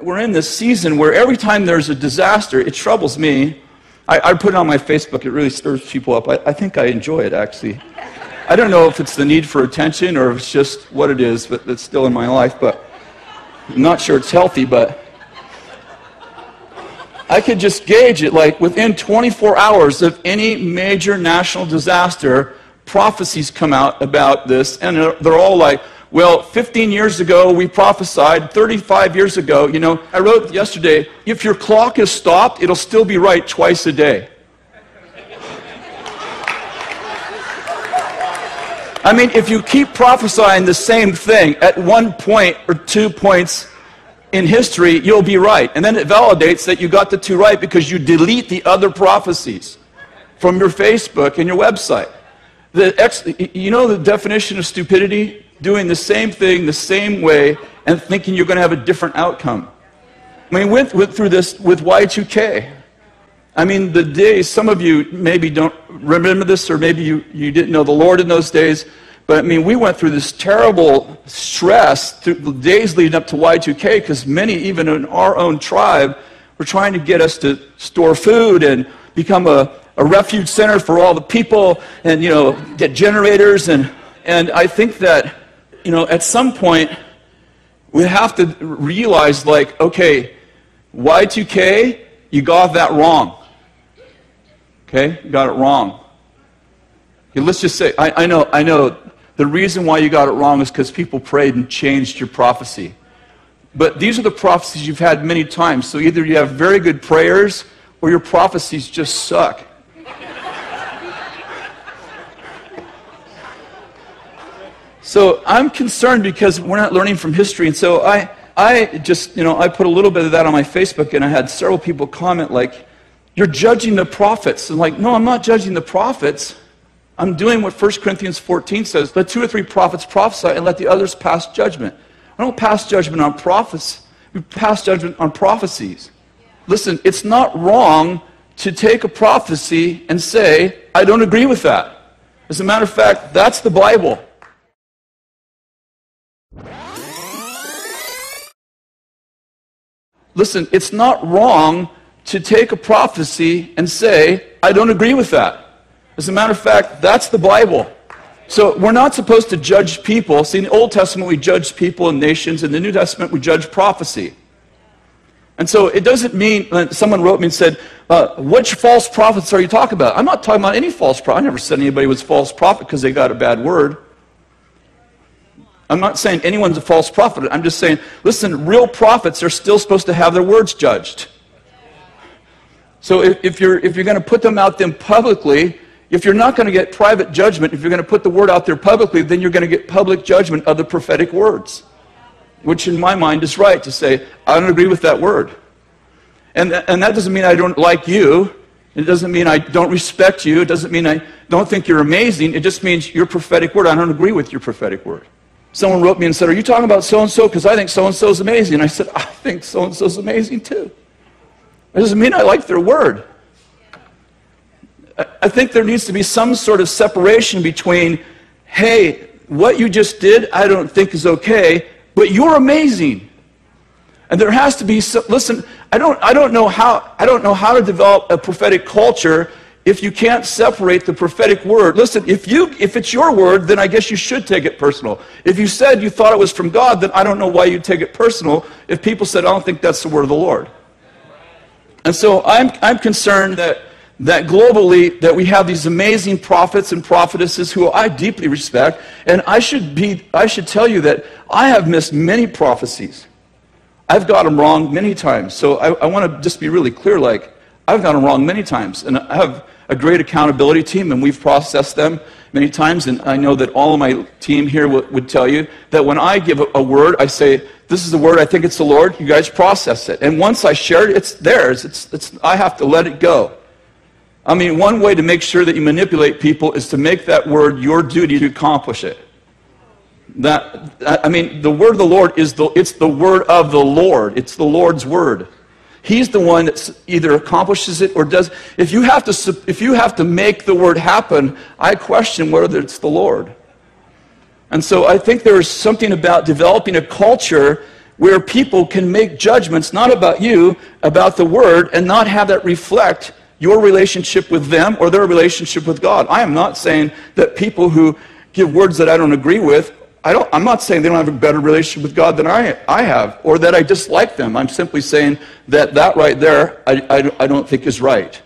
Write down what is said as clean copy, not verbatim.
We're in this season where every time there's a disaster, it troubles me. I put it on my Facebook. It really stirs people up. I think I enjoy it, actually. I don't know if it's the need for attention or if it's just what it is, but it's still in my life. But I'm not sure it's healthy, but I could just gauge it. Like within 24 hours of any major national disaster, prophecies come out about this, and they're all like, well, 15 years ago, we prophesied. 35 years ago, I wrote yesterday, if your clock is stopped, it'll still be right twice a day. I mean, if you keep prophesying the same thing at one point or 2 points in history, you'll be right. And then it validates that you got the two right because you delete the other prophecies from your Facebook and your website. You know the definition of stupidity? Doing the same thing the same way and thinking you're going to have a different outcome. I mean, we went through this with Y2K. I mean, the days, some of you maybe don't remember this, or maybe you didn't know the Lord in those days, but I mean, we went through this terrible stress through the days leading up to Y2K because many, even in our own tribe, were trying to get us to store food and become a refuge center for all the people and, get generators. And I think that, at some point, we have to realize, like, okay, Y2K, you got that wrong. Okay? You got it wrong. Okay, let's just say, I know the reason why you got it wrong is because people prayed and changed your prophecy. But these are the prophecies you've had many times. So either you have very good prayers or your prophecies just suck. So I'm concerned because we're not learning from history. And so I just, I put a little bit of that on my Facebook, and I had several people comment like, you're judging the prophets. And like, no, I'm not judging the prophets. I'm doing what 1 Corinthians 14 says. Let 2 or 3 prophets prophesy and let the others pass judgment. I don't pass judgment on prophets. We pass judgment on prophecies. Listen, it's not wrong to take a prophecy and say, I don't agree with that. As a matter of fact, that's the Bible. Listen, it's not wrong to take a prophecy and say, I don't agree with that. As a matter of fact, that's the Bible. So we're not supposed to judge people. See, in the Old Testament, we judge people and nations. In the New Testament, we judge prophecy. And so it doesn't mean, someone wrote me and said, which false prophets are you talking about? I'm not talking about any false prophet. I never said anybody was a false prophet because they got a bad word. I'm not saying anyone's a false prophet. I'm just saying, listen, real prophets are still supposed to have their words judged. So if you're going to put them out there publicly, if you're not going to get private judgment, if you're going to put the word out there publicly, then you're going to get public judgment of the prophetic words, which in my mind is right to say, I don't agree with that word. And that doesn't mean I don't like you. It doesn't mean I don't respect you. It doesn't mean I don't think you're amazing. It just means your prophetic word, I don't agree with your prophetic word. Someone wrote me and said, are you talking about so-and-so? Because I think so-and-so is amazing. I said, I think so-and-so is amazing too. It doesn't mean I like their word. I think there needs to be some sort of separation between, hey, what you just did I don't think is okay, but you're amazing. And there has to be, listen, I don't know how to develop a prophetic culture if you can't separate the prophetic word. Listen, if it's your word, then I guess you should take it personal. If you said you thought it was from God, then I don't know why you'd take it personal if people said, I don't think that's the word of the Lord. And so I'm concerned that globally that we have these amazing prophets and prophetesses who I deeply respect, and I should tell you that I have missed many prophecies. I've got them wrong many times. So I want to just be really clear, like, I've got them wrong many times, and I have a great accountability team, and we've processed them many times, and I know that all of my team here would tell you that when I give a word, I say, this is the word, I think it's the Lord, you guys process it. And once I share it, it's theirs. I have to let it go. I mean, one way to make sure that you manipulate people is to make that word your duty to accomplish it. The word of the Lord it's the word of the Lord. It's the Lord's word. He's the one that either accomplishes it or does. If you have to make the word happen, I question whether it's the Lord. And so I think there is something about developing a culture where people can make judgments not about you, about the Word, and not have that reflect your relationship with them or their relationship with God. I am not saying that people who give words that I don't agree with, I'm not saying they don't have a better relationship with God than I have, or that I dislike them. I'm simply saying that right there, I don't think is right.